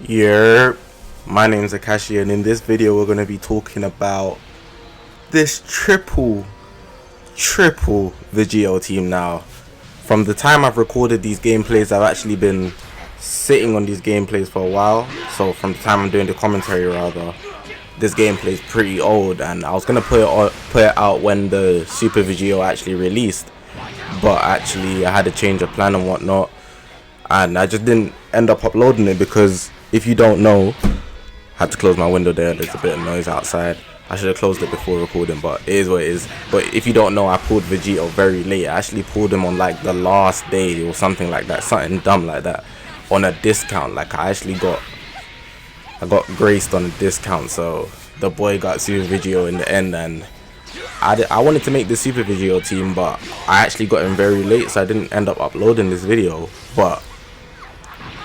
Yeah, my name's Akashi, and in this video we're going to be talking about this triple Vegito team. Now, from the time I've recorded these gameplays, I've actually been sitting on these gameplays for a while. So from the time I'm doing the commentary, rather, this gameplay is pretty old, and I was going to put it out when the Super Vegito actually released, but actually I had to change a plan and whatnot, and I just didn't end up uploading it because, if you don't know, I had to close my window there. There's a bit of noise outside. I should have closed it before recording, but it is what it is. But if you don't know, I pulled Vegito very late. I actually pulled him on like the last day or something like that, something dumb like that, on a discount. Like I got graced on a discount, so the boy got Super Vegito in the end, and I wanted to make the Super Vegito team, but I actually got him very late, so I didn't end up uploading this video. But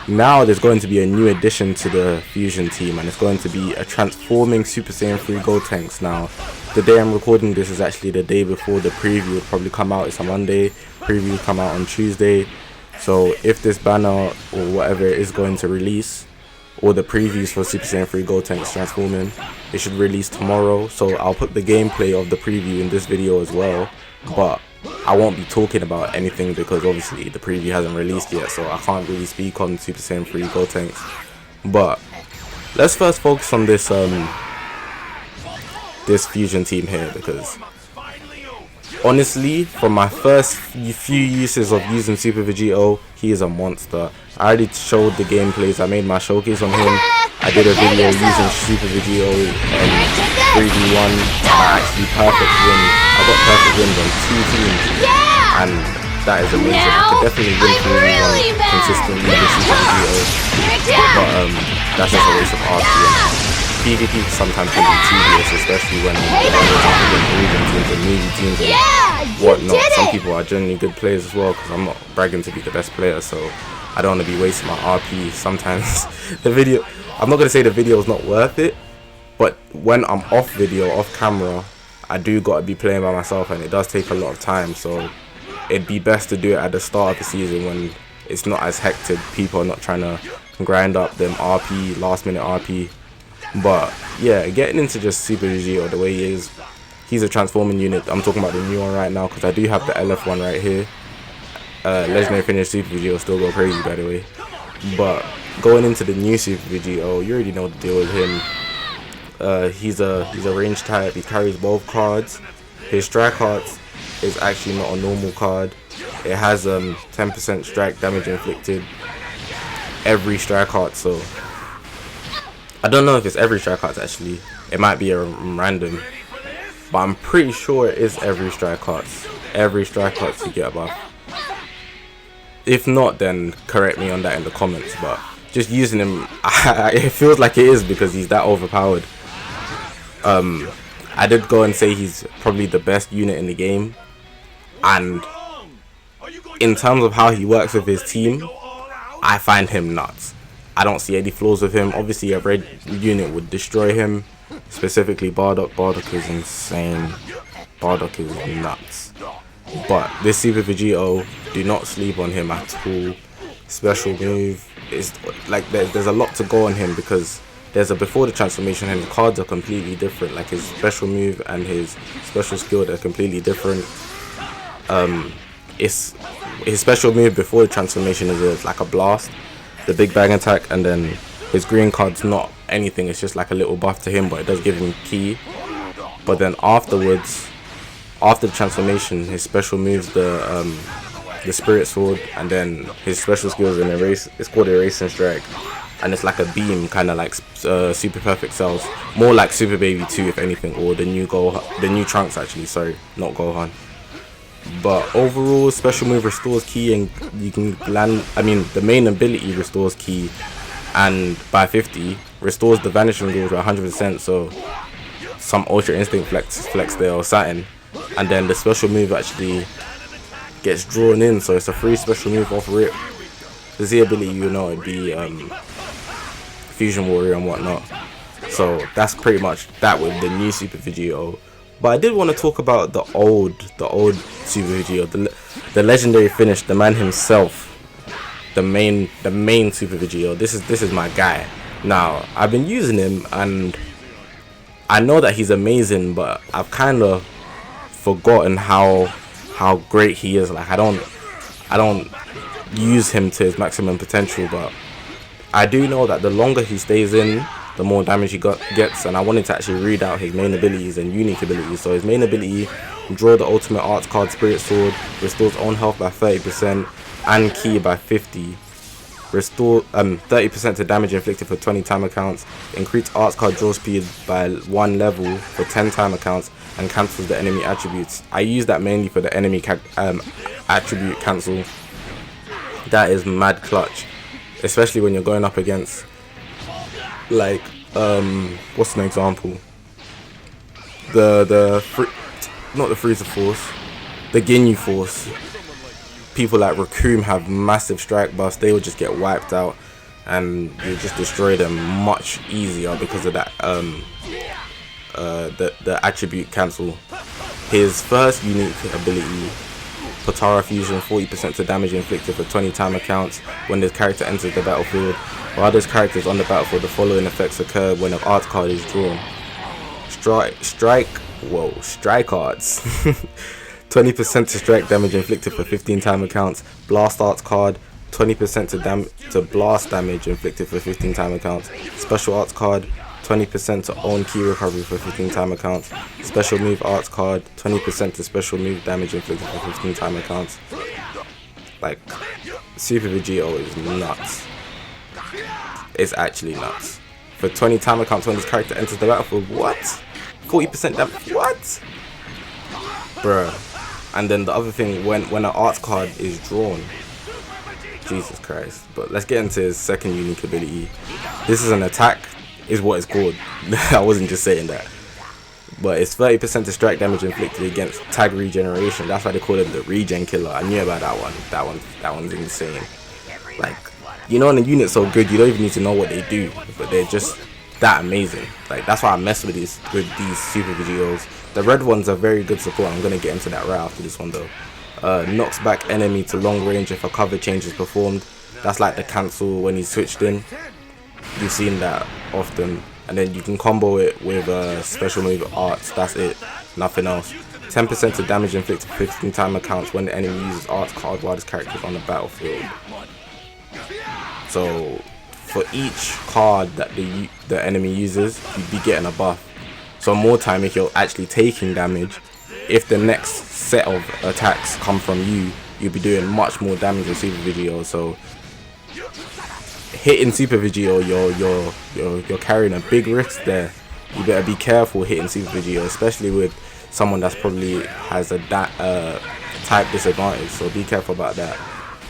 now there's going to be a new addition to the Fusion team, and it's going to be a transforming Super Saiyan 3 GOTENKS. Now, the day I'm recording this is actually the day before the preview will probably come out. It's a Monday, preview will come out on Tuesday. So if this banner or whatever it is going to release, or the previews for Super Saiyan 3 GOTENKS transforming, it should release tomorrow. So I'll put the gameplay of the preview in this video as well, but I won't be talking about anything because obviously the preview hasn't released yet, so I can't really speak on Super Saiyan 3 GOTENKS. But let's first focus on this this Fusion team here, because honestly, from my first few uses of using Super Vegito, he is a monster. I already showed the gameplays. I made my showcase on him. I did a video using Super Vegito 3v1. I actually I got perfect wins on 2 teams, and that is amazing. I could definitely win 3v1 consistently with Super Vegito, but that's just a waste of RP. PvP sometimes can be tedious, especially when you're up against moving teams and movie teams and whatnot. Some people are generally good players as well, because I'm not bragging to be the best player, so I don't want to be wasting my RP. Sometimes the video, I'm not going to say the video is not worth it, but when I'm off video, off camera, I do got to be playing by myself, and it does take a lot of time. So it'd be best to do it at the start of the season when it's not as hectic. People are not trying to grind up them RP, last minute RP. But yeah, getting into just Super Vegito the way he is, he's a transforming unit. I'm talking about the new one right now because I do have the LF one right here. Legendary finish Super Vegito still go crazy, by the way. But going into the new Super Vegito, you already know the deal with him. He's a range type. He carries both cards. His strike arts is actually not a normal card. It has 10% strike damage inflicted every strike art, so I don't know if it's every strike art actually. It might be a random, but I'm pretty sure it is every strike arts. Every strike arts you get a buff. If not, then correct me on that in the comments. But just using him, it feels like it is because he's that overpowered. I did go and say he's probably the best unit in the game, and in terms of how he works with his team, I find him nuts. I don't see any flaws with him. Obviously a red unit would destroy him, specifically Bardock. Bardock is insane. Bardock is nuts. But this Super Vegito, do not sleep on him at all. Special move is like there's a lot to go on him, because there's a before the transformation and his cards are completely different. Like his special move and his special skill, they're completely different. His special move before the transformation is like a blast, the big bang attack, and then his green card's not anything, it's just like a little buff to him, but it does give him ki. But then afterwards, after the transformation, his special moves the spirit sword, and then his special skills in erase, it's called erasing strike, and it's like a beam, kind of like super perfect cells, more like Super Baby 2 if anything, or the new Trunks actually, sorry, not Gohan. But overall, special move restores ki, and you can land, I mean the main ability restores ki, and by 50 restores the vanishing rules 100%, so some ultra instinct flex there or something. and then the special move actually gets drawn in, so it's a free special move off rip. The Z ability, you know, it'd be Fusion Warrior and whatnot. So that's pretty much that with the new Super Vegito. But I did want to talk about the old Super Vegito, the legendary finish, the man himself, the main Super Vegito. This is my guy. Now I've been using him and I know that he's amazing, but I've kind of forgotten how great he is. Like I don't use him to his maximum potential, but I do know that the longer he stays in, the more damage he gets, and I wanted to actually read out his main abilities and unique abilities. So his main ability, draw the ultimate arts card Spirit Sword, restores own health by 30% and ki by 50, restore 30% to damage inflicted for 20 timer counts, increase arts card draw speed by 1 level for 10 timer counts, and cancels the enemy attributes. I use that mainly for the enemy attribute cancel. That is mad clutch, especially when you're going up against, like, what's an example? Not the Frieza Force, the Ginyu Force. People like Raccoon have massive strike buffs. They will just get wiped out, and you just destroy them much easier because of that. The attribute cancel. His first unique ability, Potara Fusion, 40% to damage inflicted for 20 timer counts when this character enters the battlefield. While this character is on the battlefield, the following effects occur when an art card is drawn. Strike arts. 20% to strike damage inflicted for 15 timer counts. Blast arts card, 20% to blast damage inflicted for 15 timer counts. Special arts card, 20% to own ki recovery for 15 timer counts. Special move arts card, 20% to special move damage inflicted for 15 timer counts. Like, Super Vegito is nuts. It's actually nuts. For 20 timer counts when this character enters the battlefield, what? 40% damage, what? Bruh. And then the other thing, when an arts card is drawn, Jesus Christ. But let's get into his second unique ability. This is an attack, is what it's called. I wasn't just saying that. But it's 30% to strike damage inflicted against tag regeneration. That's why they call him the regen killer. I knew about that one. That one's insane. Like, you know, when a unit's so good, you don't even need to know what they do, but they're just that amazing. Like, that's why I mess with these Super Vegitos. The red ones are very good support. I'm gonna get into that right after this one though. Knocks back enemy to long range if a cover change is performed. That's like the cancel when he's switched in. You've seen that often. And then you can combo it with special move arts. That's it, nothing else. 10% to damage inflicted 15 timer counts when the enemy uses arts card while this character is on the battlefield. So for each card that the enemy uses, you'd be getting a buff. So more time if you're actually taking damage. If the next set of attacks come from you, you'll be doing much more damage with Super Vegito. So hitting Super Vegito, you're carrying a big risk there. You better be careful hitting Super Vegito, especially with someone that's probably has a type disadvantage. So be careful about that.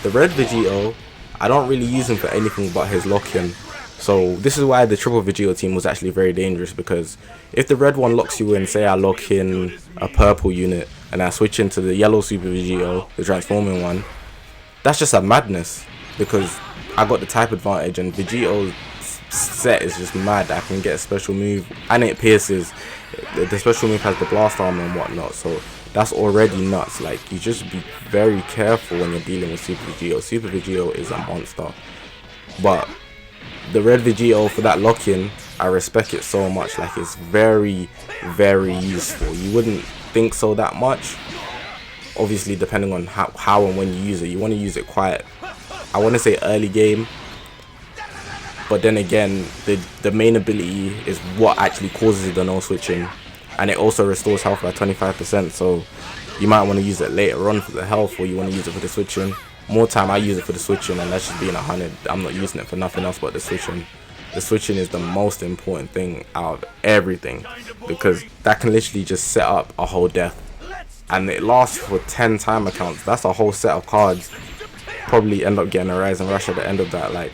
The red Vegito, I don't really use him for anything but his lock-in. So this is why the triple Vegito team was actually very dangerous, because if the red one locks you in, say I lock in a purple unit and I switch into the yellow Super Vegito, the transforming one, that's just a madness, because I got the type advantage and Vegito's set is just mad. I can get a special move and it pierces. The special move has the blast armor and whatnot, so that's already nuts. Like, you just be very careful when you're dealing with Super Vegito. Super Vegito is a monster. But the red Vegito, for that lock-in, I respect it so much. Like, it's very, very useful. You wouldn't think so that much. Obviously, depending on how and when you use it. You want to use it quite, I want to say early game. But then again, the main ability is what actually causes the no switching. And it also restores health by 25%. So you might want to use it later on for the health, or you want to use it for the switching. More time I use it for the switching, and that's just being 100. I'm not using it for nothing else but the switching. The switching is the most important thing out of everything, because that can literally just set up a whole death. And it lasts for 10 timer counts. That's a whole set of cards. Probably end up getting a Rise and Rush at the end of that. Like,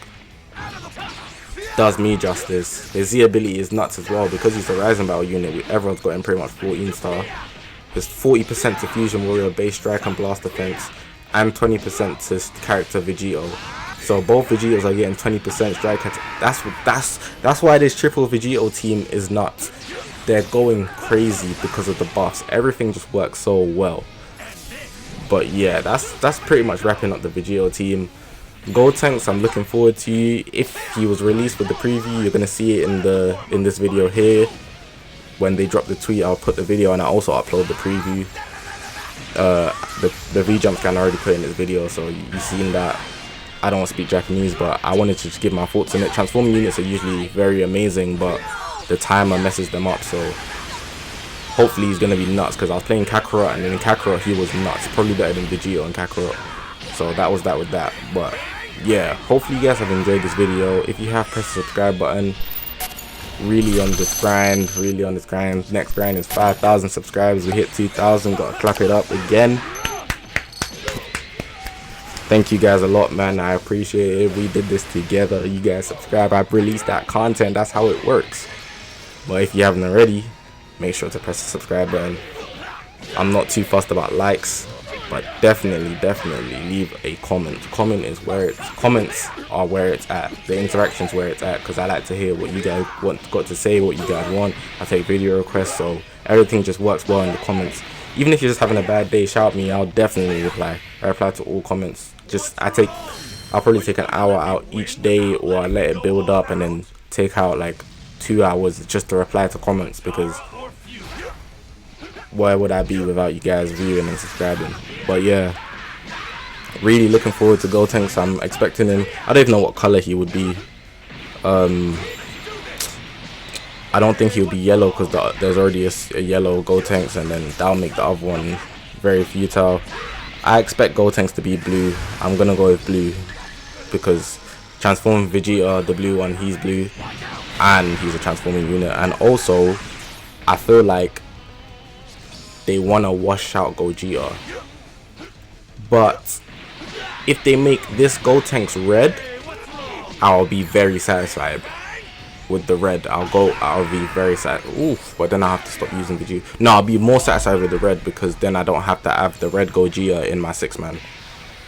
does me justice. His Z ability is nuts as well, because he's a Rising Battle unit. Everyone's got him pretty much 14 star. It's 40% to Fusion Warrior base strike and blast defense, and 20% to character Vegito. So both Vegitos are getting 20% strike. That's why this triple Vegito team is nuts. They're going crazy because of the buffs. Everything just works so well. But yeah, that's pretty much wrapping up the Vegito team. GOTENKS, I'm looking forward to you. If he was released with the preview, you're gonna see it in this video here. When they drop the tweet, I'll put the video, and I also upload the preview. The V-jump scan I already put in this video, so you've seen that. I don't speak Japanese, but I wanted to just give my thoughts on it. Transforming units are usually very amazing, but the timer messes them up, so hopefully he's gonna be nuts, because I was playing Kakarot, and in Kakarot he was nuts, probably better than Vegito and Kakarot. So that was that with that. But yeah, hopefully you guys have enjoyed this video. If you have, press the subscribe button. Really on this grind, Next grind is 5,000 subscribers. We hit 2,000, gotta clap it up again. Thank you guys a lot, man. I appreciate it. We did this together. You guys subscribe, I've released that content. That's how it works. But if you haven't already, make sure to press the subscribe button. I'm not too fussed about likes, but definitely leave a comment. Comments are where it's at. The interaction's where it's at, because I like to hear what you guys got to say, what you guys want. I take video requests, so everything just works well in the comments. Even if you're just having a bad day, shout me, I'll definitely reply. I reply to all comments. I'll probably take an hour out each day, or I let it build up and then take out like 2 hours just to reply to comments, because where would I be without you guys viewing and subscribing? But yeah, really looking forward to GOTENKS. I'm expecting him. I don't even know what color he would be. I don't think he'll be yellow, because there's already a yellow GOTENKS, and then that'll make the other one very futile. I expect GOTENKS to be blue. I'm gonna go with blue, because transforming Vegeta, the blue one, he's blue, and he's a transforming unit. And also, I feel like they want to wash out Gogeta. But if they make this GOTENKS red, I'll be very satisfied with the red. I'll be very sad. Oof, but then I have to stop using Vegeta. No, I'll be more satisfied with the red, because then I don't have to have the red Gogeta in my 6-man.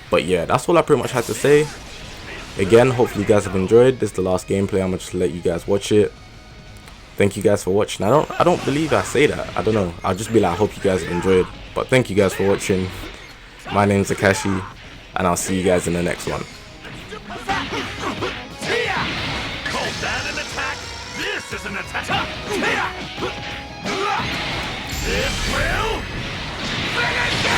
But yeah, that's all I pretty much had to say. Again, hopefully you guys have enjoyed. This is the last gameplay. I'm gonna just let you guys watch it. Thank you guys for watching. I don't believe I say that. I don't know. I'll just be like, I hope you guys have enjoyed. But thank you guys for watching. My name's Akashi, and I'll see you guys in the next one. This is an attack. This will finish it.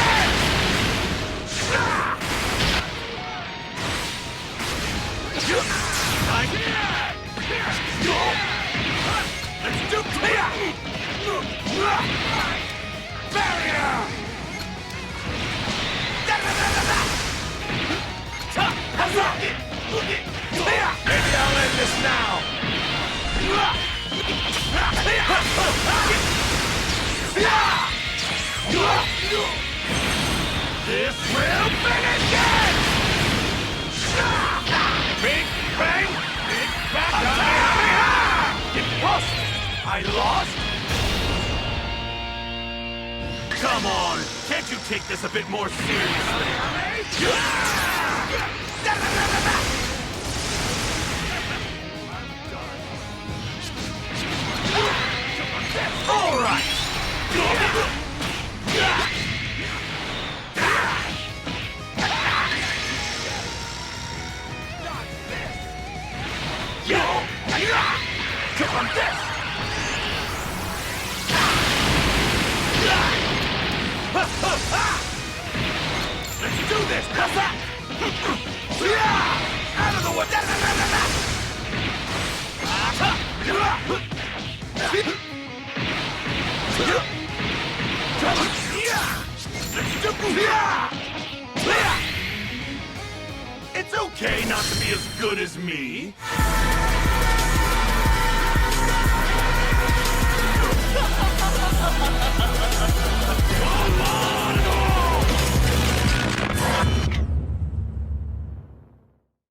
Let's do barrier. Maybe I'll end this now. This will finish it! Big bang! Big bang! Get lost! I lost? Come on! Can't you take this a bit more seriously? All right. Come on, this. Let's do this. Out of the way. It's okay not to be as good as me.